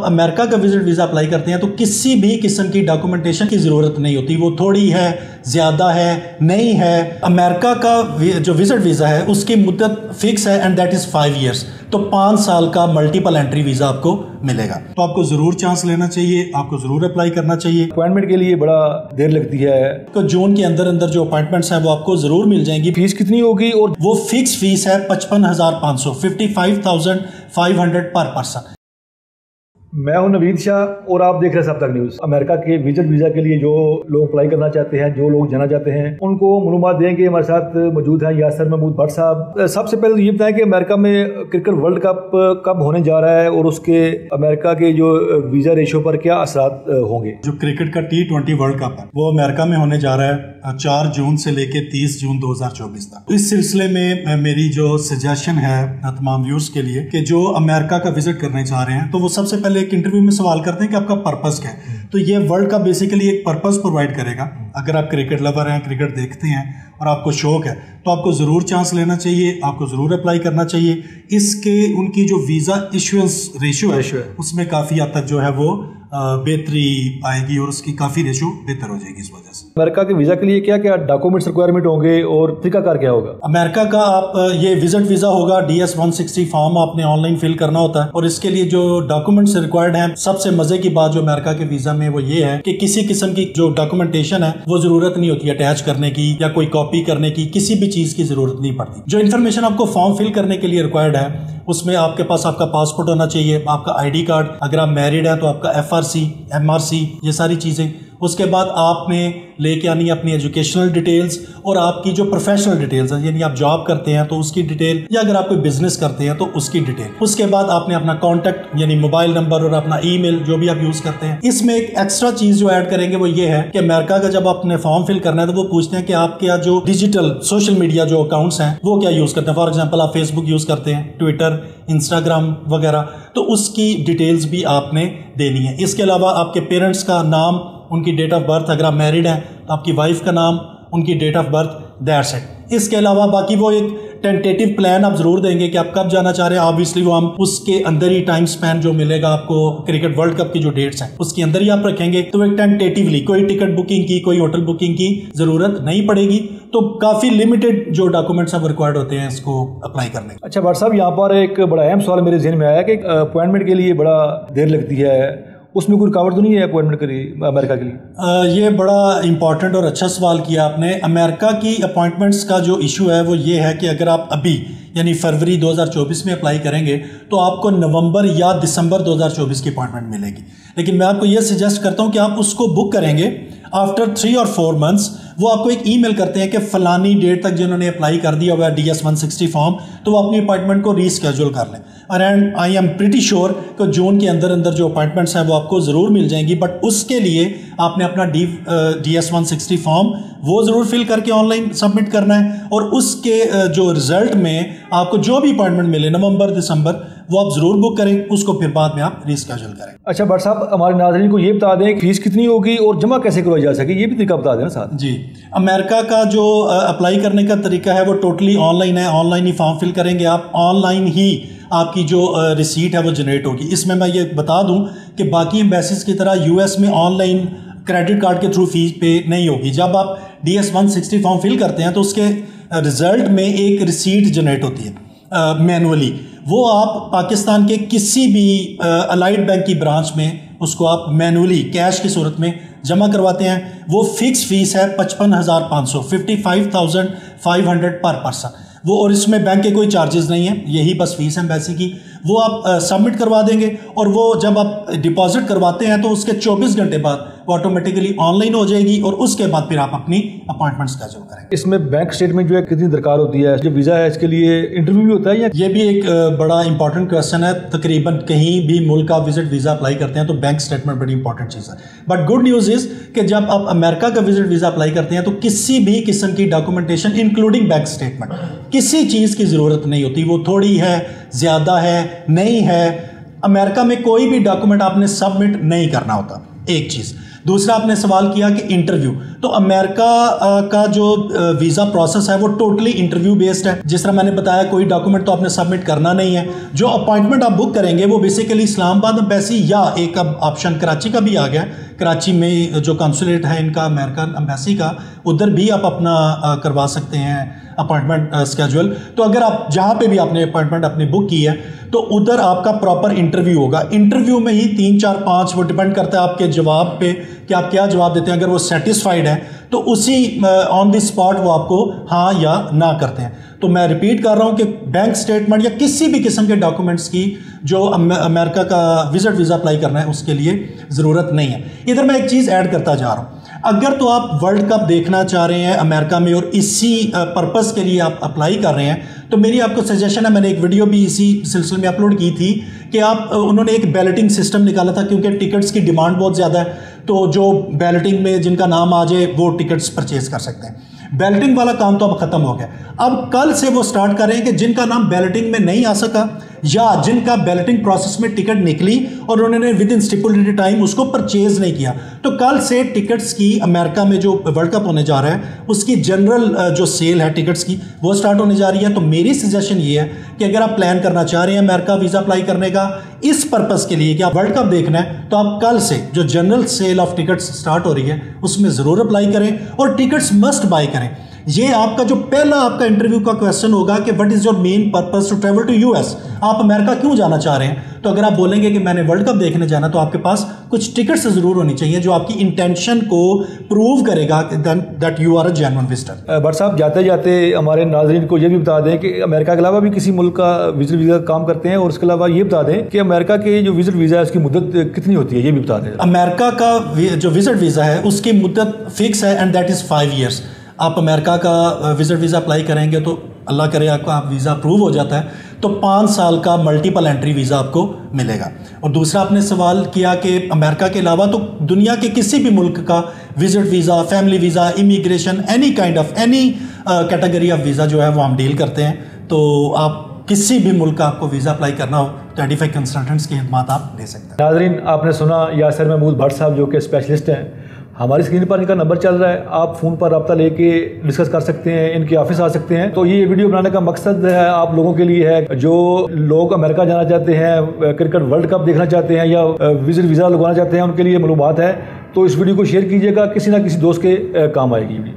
America का visit visa apply करते हैं तो किसी भी किस्म की डॉक्यूमेंटेशन की ज़रूरत नहीं होती। वो थोड़ी है, ज़्यादा है, नहीं है। अमेरिका का जो विजिट वीज़ा है उसकी मुद्दत फिक्स है एंड दैट इज़ 5 ईयर्स। तो 5 साल का मल्टीपल एंट्री वीज़ा आपको मिलेगा। तो आपको ज़रूर चांस लेना चाहिए, आपको ज़रूर अप्लाई करना चाहिए। अपॉइंटमेंट के लिए बड़ा देर लगती है तो जून के अंदर अंदर जो अपॉइंटमेंट्स हैं वो आपको ज़रूर मिल जाएंगी। फीस कितनी होगी? और वो फिक्स फीस है 55,500, 55,500 पर पर्सन। मैं हूं नवीद शाह और आप देख रहे हैं सब तक न्यूज़। अमेरिका के विजिट वीज़ा के लिए जो लोग अप्लाई करना चाहते हैं, जो लोग जाना चाहते हैं, उनको मालूमात देंगे। हमारे साथ मौजूद हैं यासर महमूद भट्ट साहब। सबसे पहले ये बताएं कि अमेरिका में क्रिकेट वर्ल्ड कप कब होने जा रहा है और उसके अमेरिका के जो वीज़ा रेशो पर क्या असरात होंगे? जो क्रिकेट का T20 वर्ल्ड कप है वो अमेरिका में होने जा रहा है 4 जून से लेकर 30 जून 2024 तक। इस सिलसिले में मेरी जो सजेशन है तमाम व्यूअर्स के लिए कि जो अमेरिका का विजिट करने चाह रहे हैं तो वो सबसे पहले एक इंटरव्यू में सवाल करते हैं कि आपका पर्पस क्या है। तो ये वर्ल्ड कप बेसिकली एक पर्पस प्रोवाइड करेगा। अगर आप क्रिकेट लवर हैं, क्रिकेट देखते हैं और आपको शौक है तो आपको ज़रूर चांस लेना चाहिए, आपको ज़रूर अप्लाई करना चाहिए। इसके उनकी जो वीज़ा इशुएंस रेशियो है उसमें काफ़ी हद तक जो है वो बेहतरी आएगी और उसकी काफ़ी रेशो बेहतर हो जाएगी इस वजह से। अमेरिका के वीज़ा के लिए क्या क्या डॉक्यूमेंट्स रिक्वायरमेंट होंगे और तरीकाकार क्या होगा? अमेरिका का आप ये विजिट वीज़ा होगा, DS-160 फॉर्म आपने ऑनलाइन फिल करना होता है और इसके लिए जो डॉक्यूमेंट्स रिक्वायर्ड हैं, सबसे मजे की बात जो अमेरिका के वीज़ा में वो ये है कि किसी किस्म की जो डॉक्यूमेंटेशन है वो ज़रूरत नहीं होती अटैच करने की या कोई कॉपी करने की, किसी भी चीज़ की ज़रूरत नहीं पड़ती। जो इन्फॉर्मेशन आपको फॉर्म फिल करने के लिए रिक्वायर्ड है उसमें आपके पास आपका पासपोर्ट होना चाहिए, आपका ID कार्ड, अगर आप मैरिड हैं तो आपका FRC, MRC, ये सारी चीज़ें। उसके बाद आपने लेके आनी है अपनी एजुकेशनल डिटेल्स और आपकी जो प्रोफेशनल डिटेल्स हैं, यानी आप जॉब करते हैं तो उसकी डिटेल या अगर आप कोई बिजनेस करते हैं तो उसकी डिटेल। उसके बाद आपने अपना कॉन्टैक्ट यानी मोबाइल नंबर और अपना ईमेल जो भी आप यूज़ करते हैं। इसमें एक एक्स्ट्रा चीज़ जो ऐड करेंगे वो ये है कि अमेरिका का जब आपने फॉर्म फिल करना है तो वो पूछते हैं कि आपके जो डिजिटल सोशल मीडिया जो अकाउंट्स हैं वो क्या यूज़ करते हैं। फॉर एग्जाम्पल आप फेसबुक यूज़ करते हैं, ट्विटर, इंस्टाग्राम वगैरह, तो उसकी डिटेल्स भी आपने देनी है। इसके अलावा आपके पेरेंट्स का नाम, उनकी डेट ऑफ बर्थ, अगर आप मैरिड हैं तो आपकी वाइफ का नाम, उनकी date of birth, that's it. इसके अलावा बाकी वो एक टेंटेटिव प्लान आप जरूर देंगे कि आप कब जाना चाह रहे हैं। ऑब्वियसली वो हम उसके अंदर ही टाइम स्पैन जो मिलेगा आपको क्रिकेट वर्ल्ड कप की जो डेट्स हैं उसके अंदर ही आप रखेंगे। तो एक टेंटेटिवली कोई टिकट बुकिंग की, कोई होटल बुकिंग की जरूरत नहीं पड़ेगी। तो काफी लिमिटेड जो डॉक्यूमेंट्स अब रिक्वायर्ड होते हैं इसको अप्लाई करने। अच्छा भट्ट साहब, यहाँ पर एक बड़ा अहम सवाल मेरे जहन में आया कि अपॉइंटमेंट के लिए बड़ा देर लगती है, उसमें कोई रुकावट तो नहीं है अपॉइंटमेंट के लिए अमेरिका के लिए? ये बड़ा इंपॉर्टेंट और अच्छा सवाल किया आपने। अमेरिका की अपॉइंटमेंट्स का जो इशू है वो ये है कि अगर आप अभी यानी फरवरी 2024 में अप्लाई करेंगे तो आपको नवंबर या दिसंबर 2024 की अपॉइंटमेंट मिलेगी। लेकिन मैं आपको ये सजेस्ट करता हूँ कि आप उसको बुक करेंगे आफ्टर 3 और 4 मंथ्स। वो आपको एक ईमेल करते हैं कि फलानी डेट तक जिन्होंने अप्लाई कर दिया हुआ है DS-160 फॉर्म, तो वो अपनी अपॉइंटमेंट को रीस्केड्यूल कर लें। And I am pretty sure कि जून के अंदर अंदर जो अपॉइंटमेंट्स हैं वो आपको ज़रूर मिल जाएंगी। बट उसके लिए आपने अपना DS-160 फॉर्म वो ज़रूर फिल करके ऑनलाइन सबमिट करना है और उसके जो रिजल्ट में आपको जो भी अपॉइंटमेंट मिले नवंबर दिसंबर वो आप ज़रूर बुक करें, उसको फिर बाद में आप रीस्केड्यूल करें। अच्छा भट्ट साहब, हमारे नाज़रीन को ये बता दें फीस कितनी होगी और जमा कैसे करवाई जा सके, ये भी तरीका बता देना साथ। जी, अमेरिका का जो अप्लाई करने का तरीका है वो टोटली ऑनलाइन है। ऑनलाइन ही फॉर्म फिल करेंगे आप, ऑनलाइन ही आपकी जो रिसीट है वो जनरेट होगी। इसमें मैं ये बता दूं कि बाकी एम्बेसीज की तरह US में ऑनलाइन क्रेडिट कार्ड के थ्रू फीस पे नहीं होगी। जब आप DS-160 फॉर्म फिल करते हैं तो उसके रिजल्ट में एक रिसीट जनरेट होती है मैनुअली। वो आप पाकिस्तान के किसी भी अलाइड बैंक की ब्रांच में उसको आप मैनुअली कैश की सूरत में जमा करवाते हैं। वो फिक्स फीस है 55,500, 55,500 पर पर्सन वो, और इसमें बैंक के कोई चार्जेस नहीं है, यही बस फीस है एम्बेसी की। वो आप सबमिट करवा देंगे और वो जब आप डिपॉजिट करवाते हैं तो उसके 24 घंटे बाद वो ऑटोमेटिकली ऑनलाइन हो जाएगी और उसके बाद फिर आप अपनी अपॉइंटमेंट स्केड्यूल करेंगे। इसमें बैंक स्टेटमेंट जो है कितनी दरकार होती है? जो वीज़ा है इसके लिए इंटरव्यू भी होता है या? ये भी एक बड़ा इंपॉर्टेंट क्वेश्चन है। तकरीबन कहीं भी मुल्क का विजिट वीज़ा अप्लाई करते हैं तो बैंक स्टेटमेंट बड़ी इंपॉर्टेंट चीज़ है। बट गुड न्यूज़ इज़ कि जब आप अमेरिका का विजिट वीज़ा अप्लाई करते हैं तो किसी भी किस्म की डॉक्यूमेंटेशन इंक्लूडिंग बैंक स्टेटमेंट, किसी चीज़ की ज़रूरत नहीं होती। वो थोड़ी है, ज़्यादा है, नहीं है। अमेरिका में कोई भी डॉक्यूमेंट आपने सबमिट नहीं करना होता, एक चीज़। दूसरा आपने सवाल किया कि इंटरव्यू, तो अमेरिका का जो वीज़ा प्रोसेस है वो टोटली इंटरव्यू बेस्ड है। जिस तरह मैंने बताया, कोई डॉक्यूमेंट तो आपने सबमिट करना नहीं है। जो अपॉइंटमेंट आप बुक करेंगे वो बेसिकली इस्लामाबाद एम्बेसी, या एक अब ऑप्शन कराची का भी आ गया, कराची में जो कंसुलेट है इनका अमेरिकन एम्बेसी का, उधर भी आप अपना करवा सकते हैं अपॉइंटमेंट स्केड्यूल। तो अगर आप जहाँ पे भी आपने अपॉइंटमेंट अपनी बुक की है तो उधर आपका प्रॉपर इंटरव्यू होगा। इंटरव्यू में ही 3 4 5 वो डिपेंड करता है आपके जवाब पे कि आप क्या जवाब देते हैं। अगर वो सेटिस्फाइड है तो उसी ऑन द स्पॉट वो आपको हाँ या ना करते हैं। तो मैं रिपीट कर रहा हूँ कि बैंक स्टेटमेंट या किसी भी किस्म के डॉक्यूमेंट्स की जो अमेरिका का विजिट वीज़ा अप्लाई करना है उसके लिए ज़रूरत नहीं है। इधर मैं एक चीज़ ऐड करता जा रहा हूँ, अगर तो आप वर्ल्ड कप देखना चाह रहे हैं अमेरिका में और इसी पर्पस के लिए आप अप्लाई कर रहे हैं, तो मेरी आपको सजेशन है, मैंने एक वीडियो भी इसी सिलसिले में अपलोड की थी कि आप उन्होंने एक बैलेटिंग सिस्टम निकाला था, क्योंकि टिकट्स की डिमांड बहुत ज़्यादा है, तो जो बैलेटिंग में जिनका नाम आ जाए वो टिकट्स परचेज कर सकते हैं। बैलेटिंग वाला काम तो अब ख़त्म हो गया। अब कल से वो स्टार्ट कर रहे हैं कि जिनका नाम बैलेटिंग में नहीं आ सका या जिनका बैलेटिंग प्रोसेस में टिकट निकली और उन्होंने विद इन स्टिपुलेटेड टाइम उसको परचेज नहीं किया, तो कल से टिकट्स की अमेरिका में जो वर्ल्ड कप होने जा रहा है उसकी जनरल जो सेल है टिकट्स की वो स्टार्ट होने जा रही है। तो मेरी सजेशन ये है कि अगर आप प्लान करना चाह रहे हैं अमेरिका वीज़ा अप्लाई करने का इस पर्पस के लिए कि आप वर्ल्ड कप देखना है, तो आप कल से जो general sale of tickets start हो रही है उसमें ज़रूर अप्लाई करें और टिकट्स मस्ट बाय करें। ये आपका जो पहला आपका इंटरव्यू का क्वेश्चन होगा कि what is your main purpose to travel to US, आप अमेरिका क्यों जाना चाह रहे हैं। तो अगर आप बोलेंगे कि मैंने वर्ल्ड कप देखने जाना, तो आपके पास कुछ टिकट्स जरूर होनी चाहिए जो आपकी इंटेंशन को प्रूव करेगा that you are a genuine visitor. But साहब, जाते जाते हमारे नाजरीन को ये भी बता दें कि अमेरिका के अलावा भी किसी मुल्क का विजिट वीज़ा काम करते हैं, और उसके अलावा ये बता दें कि अमेरिका के जो विजिट वीज़ा है उसकी मुद्दत कितनी होती है, ये भी बता दें। अमेरिका का जो विजिट वीज़ा है उसकी मुद्दत फिक्स है एंड दैट इज़ 5 ईयर्स। आप अमेरिका का विजिट वीज़ा अप्लाई करेंगे तो अल्लाह करे आपका वीज़ा अप्रूव हो जाता है तो 5 साल का मल्टीपल एंट्री वीज़ा आपको मिलेगा। और दूसरा आपने सवाल किया कि अमेरिका के अलावा तो दुनिया के किसी भी मुल्क का visit visa, family visa, immigration, any kind of any category of visa जो है वो हम डील करते हैं। तो आप किसी भी मुल्क का आपको वीज़ा अप्लाई करना हो तो एडिफाई कंसल्टेंट्स की खिदमत आप ले सकते हैं। नाजरीन, आपने सुना यासिर महमूद भट्ट साहब जो कि स्पेशलिस्ट हैं। हमारी स्क्रीन पर इनका नंबर चल रहा है, आप फ़ोन पर रब्ता लेके डिस्कस कर सकते हैं, इनके ऑफिस आ सकते हैं। तो ये वीडियो बनाने का मकसद है आप लोगों के लिए है जो लोग अमेरिका जाना चाहते हैं, क्रिकेट वर्ल्ड कप देखना चाहते हैं या विजिट वीज़ा लगवाना चाहते हैं, उनके लिए मालूमात है। तो इस वीडियो को शेयर कीजिएगा, किसी ना किसी दोस्त के काम आएगी।